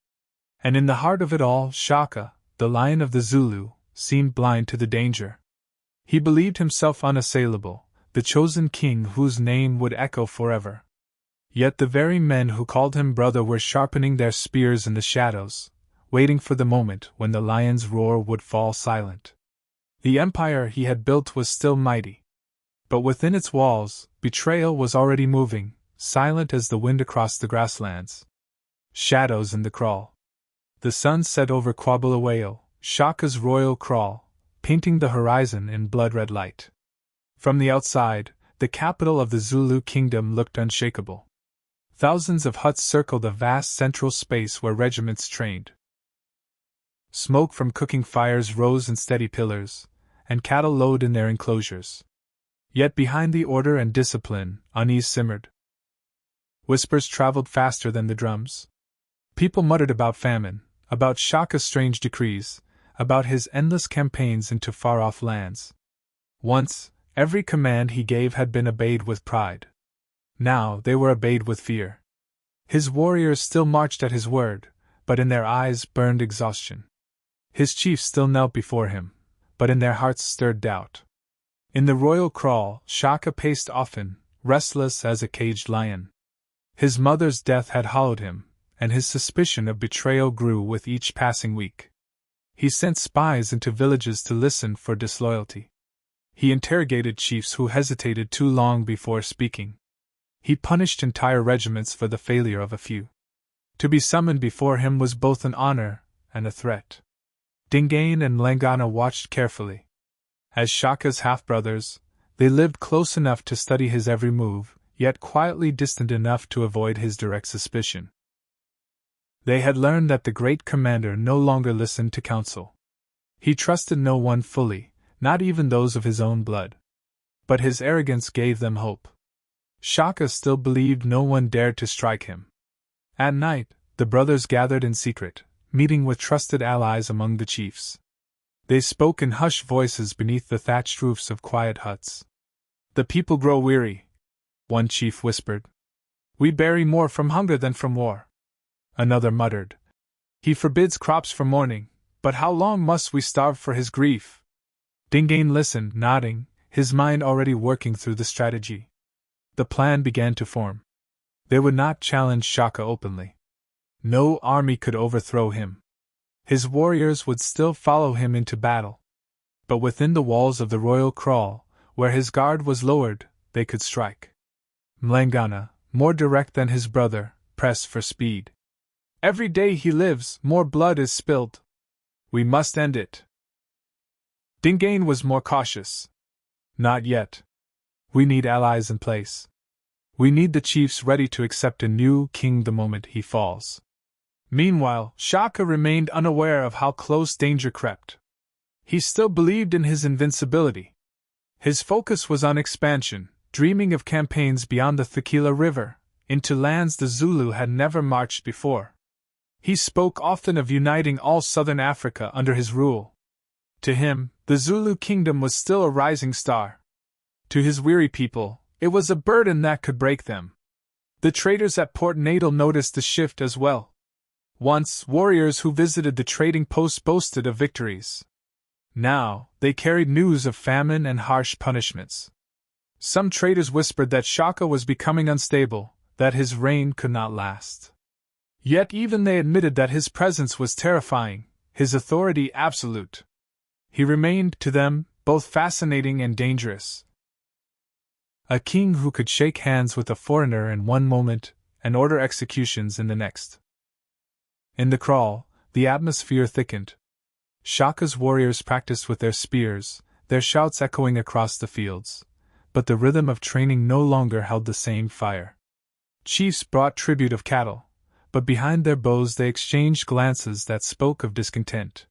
And in the heart of it all, Shaka, the lion of the Zulu, seemed blind to the danger. He believed himself unassailable, the chosen king whose name would echo forever. Yet the very men who called him brother were sharpening their spears in the shadows, waiting for the moment when the lion's roar would fall silent. The empire he had built was still mighty. But within its walls, betrayal was already moving, silent as the wind across the grasslands. Shadows in the kraal. The sun set over Bulawayo, Shaka's royal kraal, painting the horizon in blood-red light. From the outside, the capital of the Zulu Kingdom looked unshakable. Thousands of huts circled a vast central space where regiments trained. Smoke from cooking fires rose in steady pillars, and cattle lowed in their enclosures. Yet behind the order and discipline, unease simmered. Whispers traveled faster than the drums. People muttered about famine, about Shaka's strange decrees, about his endless campaigns into far-off lands. Once, every command he gave had been obeyed with pride. Now they were obeyed with fear. His warriors still marched at his word, but in their eyes burned exhaustion. His chiefs still knelt before him, but in their hearts stirred doubt. In the royal kraal, Shaka paced often, restless as a caged lion. His mother's death had hollowed him, and his suspicion of betrayal grew with each passing week. He sent spies into villages to listen for disloyalty. He interrogated chiefs who hesitated too long before speaking. He punished entire regiments for the failure of a few. To be summoned before him was both an honor and a threat. Dingain and Langana watched carefully. As Shaka's half-brothers, they lived close enough to study his every move, yet quietly distant enough to avoid his direct suspicion. They had learned that the great commander no longer listened to counsel. He trusted no one fully, not even those of his own blood. But his arrogance gave them hope. Shaka still believed no one dared to strike him. At night, the brothers gathered in secret, meeting with trusted allies among the chiefs. They spoke in hushed voices beneath the thatched roofs of quiet huts. "The people grow weary," one chief whispered. "We bury more from hunger than from war." Another muttered, "He forbids crops for mourning, but how long must we starve for his grief?" Dingain listened, nodding, his mind already working through the strategy. The plan began to form. They would not challenge Shaka openly. No army could overthrow him. His warriors would still follow him into battle. But within the walls of the royal kraal, where his guard was lowered, they could strike. Mlangana, more direct than his brother, pressed for speed. "Every day he lives, more blood is spilled. We must end it." Dingain was more cautious. "Not yet. We need allies in place. We need the chiefs ready to accept a new king the moment he falls." Meanwhile, Shaka remained unaware of how close danger crept. He still believed in his invincibility. His focus was on expansion, dreaming of campaigns beyond the Thakila River, into lands the Zulu had never marched before. He spoke often of uniting all southern Africa under his rule. To him, the Zulu Kingdom was still a rising star. To his weary people, it was a burden that could break them. The traders at Port Natal noticed the shift as well. Once, warriors who visited the trading posts boasted of victories. Now, they carried news of famine and harsh punishments. Some traders whispered that Shaka was becoming unstable, that his reign could not last. Yet even they admitted that his presence was terrifying, his authority absolute. He remained, to them, both fascinating and dangerous. A king who could shake hands with a foreigner in one moment, and order executions in the next. In the kraal, the atmosphere thickened. Shaka's warriors practiced with their spears, their shouts echoing across the fields. But the rhythm of training no longer held the same fire. Chiefs brought tribute of cattle, but behind their bows they exchanged glances that spoke of discontent.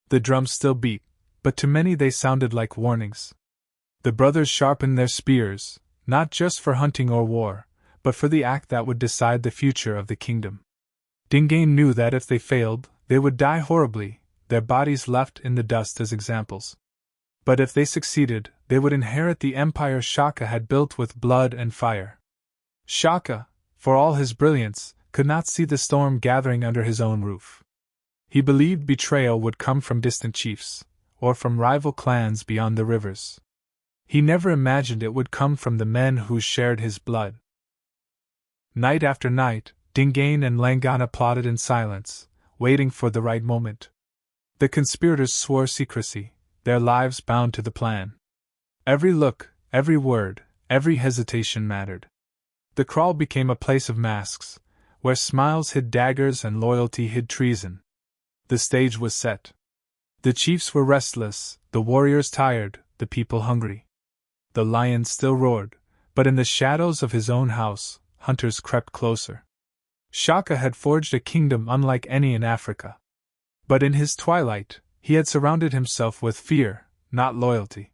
The drums still beat, but to many they sounded like warnings. The brothers sharpened their spears, not just for hunting or war, but for the act that would decide the future of the kingdom. Dingain knew that if they failed, they would die horribly, their bodies left in the dust as examples. But if they succeeded, they would inherit the empire Shaka had built with blood and fire. Shaka, for all his brilliance, could not see the storm gathering under his own roof. He believed betrayal would come from distant chiefs, or from rival clans beyond the rivers. He never imagined it would come from the men who shared his blood. Night after night, Dingain and Langana plotted in silence, waiting for the right moment. The conspirators swore secrecy, their lives bound to the plan. Every look, every word, every hesitation mattered. The kraal became a place of masks, where smiles hid daggers and loyalty hid treason. The stage was set. The chiefs were restless, the warriors tired, the people hungry. The lion still roared, but in the shadows of his own house, hunters crept closer. Shaka had forged a kingdom unlike any in Africa. But in his twilight, he had surrounded himself with fear, not loyalty.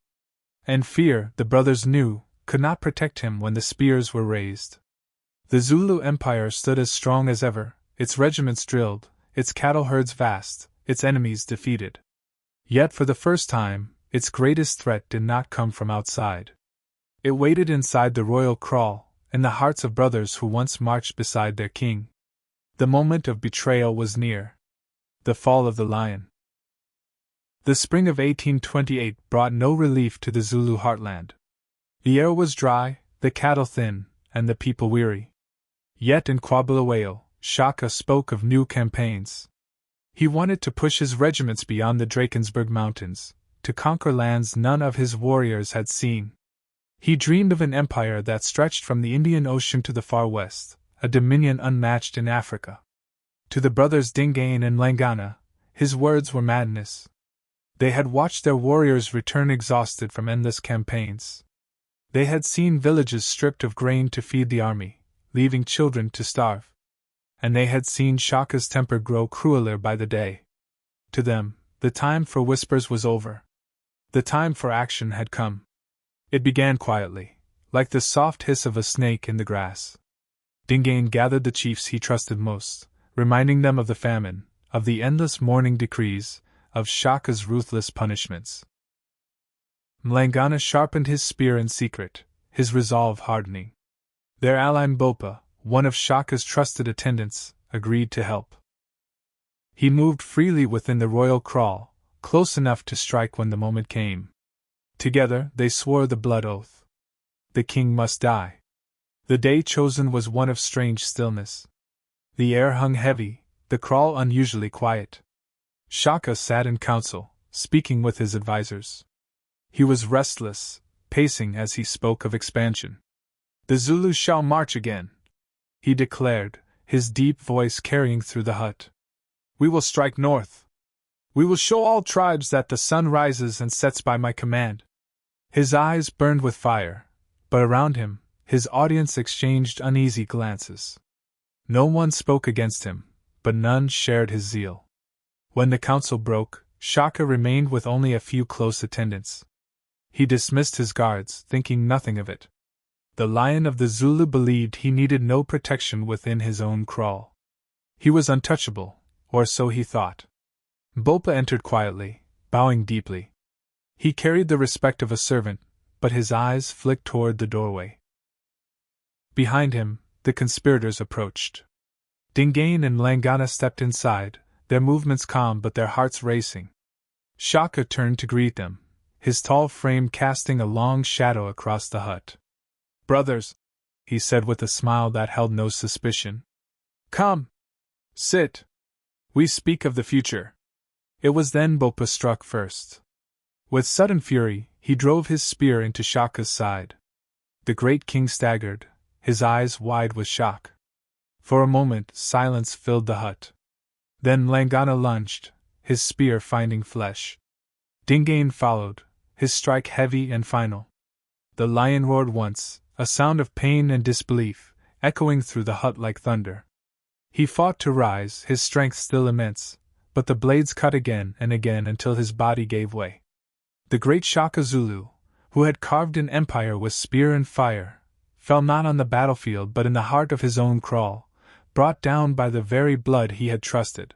And fear, the brothers knew, could not protect him when the spears were raised. The Zulu Empire stood as strong as ever, its regiments drilled, its cattle herds vast, its enemies defeated. Yet for the first time, its greatest threat did not come from outside. It waited inside the royal kraal, in the hearts of brothers who once marched beside their king. The moment of betrayal was near. The fall of the lion. The spring of 1828 brought no relief to the Zulu heartland. The air was dry, the cattle thin, and the people weary. Yet in Bulawayo, Shaka spoke of new campaigns. He wanted to push his regiments beyond the Drakensberg Mountains, to conquer lands none of his warriors had seen. He dreamed of an empire that stretched from the Indian Ocean to the far west, a dominion unmatched in Africa. To the brothers Dingaan and Langana, his words were madness. They had watched their warriors return exhausted from endless campaigns. They had seen villages stripped of grain to feed the army, leaving children to starve. And they had seen Shaka's temper grow crueler by the day. To them, the time for whispers was over. The time for action had come. It began quietly, like the soft hiss of a snake in the grass. Dingaan gathered the chiefs he trusted most, reminding them of the famine, of the endless mourning decrees, of Shaka's ruthless punishments. Mlangana sharpened his spear in secret, his resolve hardening. Their ally Mbopa, one of Shaka's trusted attendants, agreed to help. He moved freely within the royal kraal, close enough to strike when the moment came. Together they swore the blood oath. The king must die. The day chosen was one of strange stillness. The air hung heavy, the kraal unusually quiet. Shaka sat in council, speaking with his advisors. He was restless, pacing as he spoke of expansion. "The Zulus shall march again," he declared, his deep voice carrying through the hut. "We will strike north. We will show all tribes that the sun rises and sets by my command." His eyes burned with fire, but around him, his audience exchanged uneasy glances. No one spoke against him, but none shared his zeal. When the council broke, Shaka remained with only a few close attendants. He dismissed his guards, thinking nothing of it. The Lion of the Zulu believed he needed no protection within his own kraal. He was untouchable, or so he thought. Mbopa entered quietly, bowing deeply. He carried the respect of a servant, but his eyes flicked toward the doorway. Behind him, the conspirators approached. Dingaan and Langana stepped inside, their movements calm but their hearts racing. Shaka turned to greet them, his tall frame casting a long shadow across the hut. "Brothers," he said with a smile that held no suspicion. "Come. Sit. We speak of the future." It was then Mbopa struck first. With sudden fury, he drove his spear into Shaka's side. The great king staggered, his eyes wide with shock. For a moment, silence filled the hut. Then Langana lunged, his spear finding flesh. Dingaan followed, his strike heavy and final. The lion roared once, a sound of pain and disbelief, echoing through the hut like thunder. He fought to rise, his strength still immense, but the blades cut again and again until his body gave way. The great Shaka Zulu, who had carved an empire with spear and fire, fell not on the battlefield but in the heart of his own kraal, brought down by the very blood he had trusted.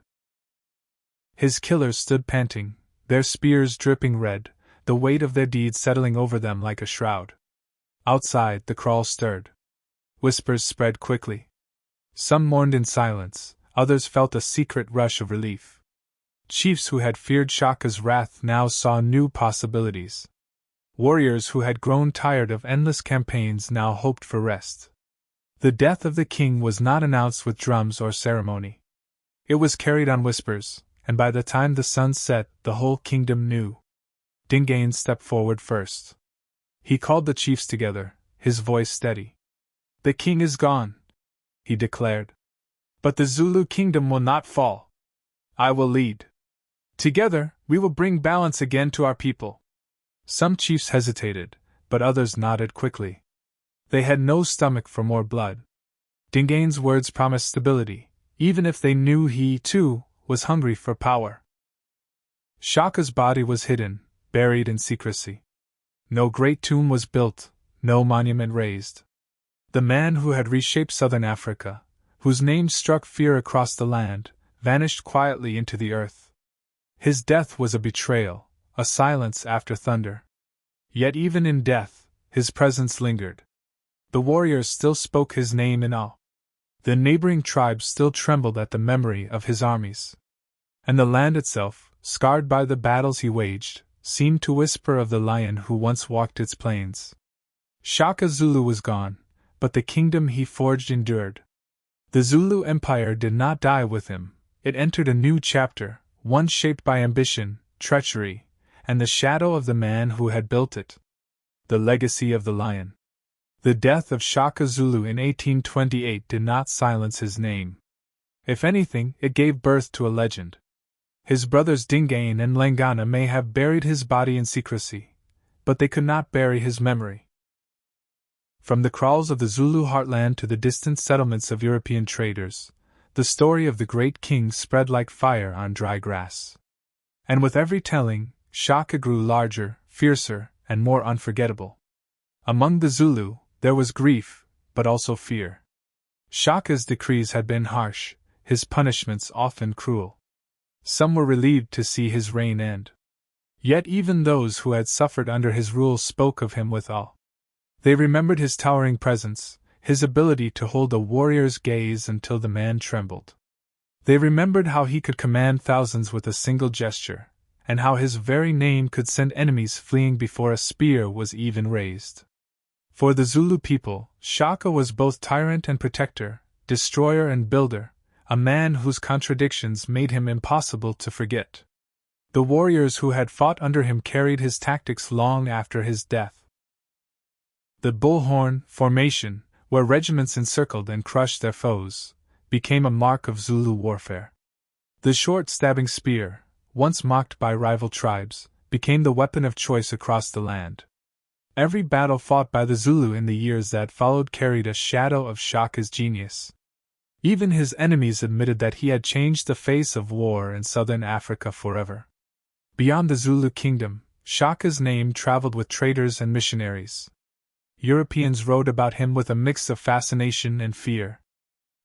His killers stood panting, their spears dripping red, the weight of their deeds settling over them like a shroud. Outside, the kraal stirred. Whispers spread quickly. Some mourned in silence, others felt a secret rush of relief. Chiefs who had feared Shaka's wrath now saw new possibilities. Warriors who had grown tired of endless campaigns now hoped for rest. The death of the king was not announced with drums or ceremony. It was carried on whispers, and by the time the sun set, the whole kingdom knew. Dingaan stepped forward first. He called the chiefs together, his voice steady. "The king is gone," he declared. "But the Zulu Kingdom will not fall. I will lead. Together, we will bring balance again to our people." Some chiefs hesitated, but others nodded quickly. They had no stomach for more blood. Dingaan's words promised stability, even if they knew he, too, was hungry for power. Shaka's body was hidden, buried in secrecy. No great tomb was built, no monument raised. The man who had reshaped southern Africa, whose name struck fear across the land, vanished quietly into the earth. His death was a betrayal, a silence after thunder. Yet even in death, his presence lingered. The warriors still spoke his name in awe. The neighboring tribes still trembled at the memory of his armies. And the land itself, scarred by the battles he waged, seemed to whisper of the lion who once walked its plains. Shaka Zulu was gone, but the kingdom he forged endured. The Zulu Empire did not die with him, it entered a new chapter, one shaped by ambition, treachery, and the shadow of the man who had built it. The legacy of the lion. The death of Shaka Zulu in 1828 did not silence his name. If anything, it gave birth to a legend. His brothers Dingaan and Langana may have buried his body in secrecy, but they could not bury his memory. From the kraals of the Zulu heartland to the distant settlements of European traders, the story of the great king spread like fire on dry grass. And with every telling, Shaka grew larger, fiercer, and more unforgettable. Among the Zulu, there was grief, but also fear. Shaka's decrees had been harsh, his punishments often cruel. Some were relieved to see his reign end. Yet even those who had suffered under his rule spoke of him with awe. They remembered his towering presence, his ability to hold a warrior's gaze until the man trembled. They remembered how he could command thousands with a single gesture, and how his very name could send enemies fleeing before a spear was even raised. For the Zulu people, Shaka was both tyrant and protector, destroyer and builder, a man whose contradictions made him impossible to forget. The warriors who had fought under him carried his tactics long after his death. The bullhorn formation, where regiments encircled and crushed their foes, became a mark of Zulu warfare. The short stabbing spear, once mocked by rival tribes, became the weapon of choice across the land. Every battle fought by the Zulu in the years that followed carried a shadow of Shaka's genius. Even his enemies admitted that he had changed the face of war in southern Africa forever. Beyond the Zulu Kingdom, Shaka's name traveled with traders and missionaries. Europeans wrote about him with a mix of fascination and fear.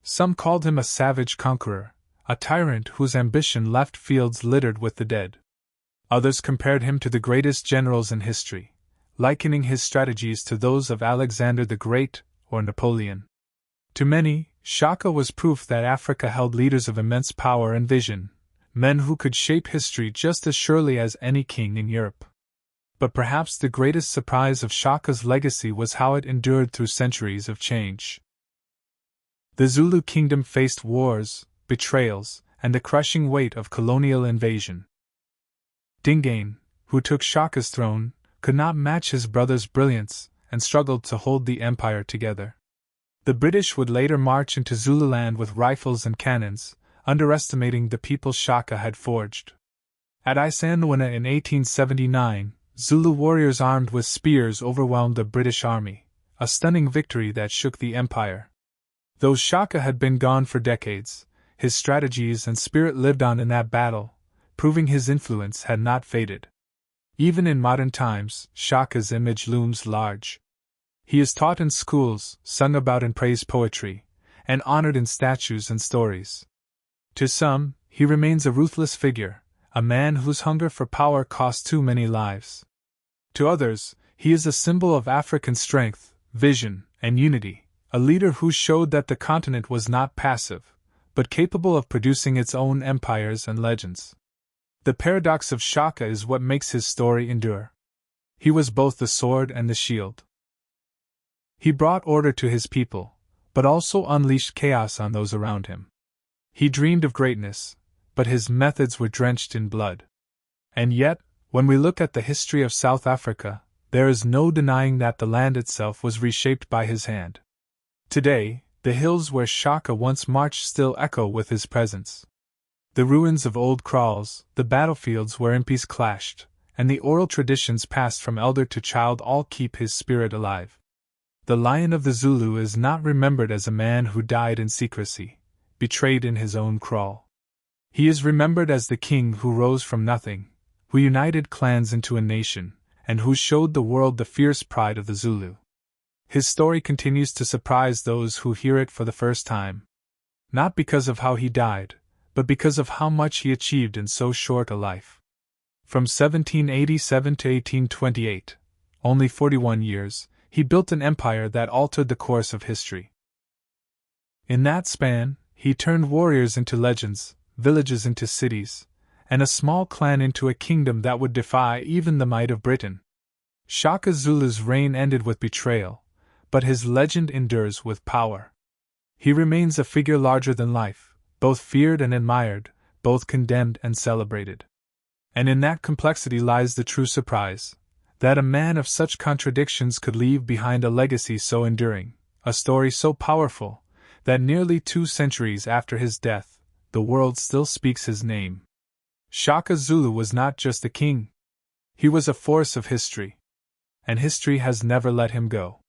Some called him a savage conqueror, a tyrant whose ambition left fields littered with the dead. Others compared him to the greatest generals in history, likening his strategies to those of Alexander the Great or Napoleon. To many, Shaka was proof that Africa held leaders of immense power and vision, men who could shape history just as surely as any king in Europe. But perhaps the greatest surprise of Shaka's legacy was how it endured through centuries of change. The Zulu Kingdom faced wars, betrayals, and the crushing weight of colonial invasion. Dingaan, who took Shaka's throne, could not match his brother's brilliance and struggled to hold the empire together. The British would later march into Zululand with rifles and cannons, underestimating the people Shaka had forged. At Isandlwana in 1879, Zulu warriors armed with spears overwhelmed the British army, a stunning victory that shook the empire. Though Shaka had been gone for decades, his strategies and spirit lived on in that battle, proving his influence had not faded. Even in modern times, Shaka's image looms large. He is taught in schools, sung about in praise poetry, and honored in statues and stories. To some, he remains a ruthless figure, a man whose hunger for power cost too many lives. To others, he is a symbol of African strength, vision, and unity, a leader who showed that the continent was not passive, but capable of producing its own empires and legends. The paradox of Shaka is what makes his story endure. He was both the sword and the shield. He brought order to his people, but also unleashed chaos on those around him. He dreamed of greatness, but his methods were drenched in blood. And yet, when we look at the history of South Africa, there is no denying that the land itself was reshaped by his hand. Today, the hills where Shaka once marched still echo with his presence. The ruins of old kraals, the battlefields where impis clashed, and the oral traditions passed from elder to child all keep his spirit alive. The Lion of the Zulu is not remembered as a man who died in secrecy, betrayed in his own kraal. He is remembered as the king who rose from nothing, who united clans into a nation, and who showed the world the fierce pride of the Zulu. His story continues to surprise those who hear it for the first time. Not because of how he died, but because of how much he achieved in so short a life. From 1787 to 1828, only 41 years, he built an empire that altered the course of history. In that span, he turned warriors into legends, villages into cities, and a small clan into a kingdom that would defy even the might of Britain. Shaka Zulu's reign ended with betrayal, but his legend endures with power. He remains a figure larger than life, both feared and admired, both condemned and celebrated. And in that complexity lies the true surprise, that a man of such contradictions could leave behind a legacy so enduring, a story so powerful, that nearly 2 centuries after his death, the world still speaks his name. Shaka Zulu was not just a king. He was a force of history. And history has never let him go.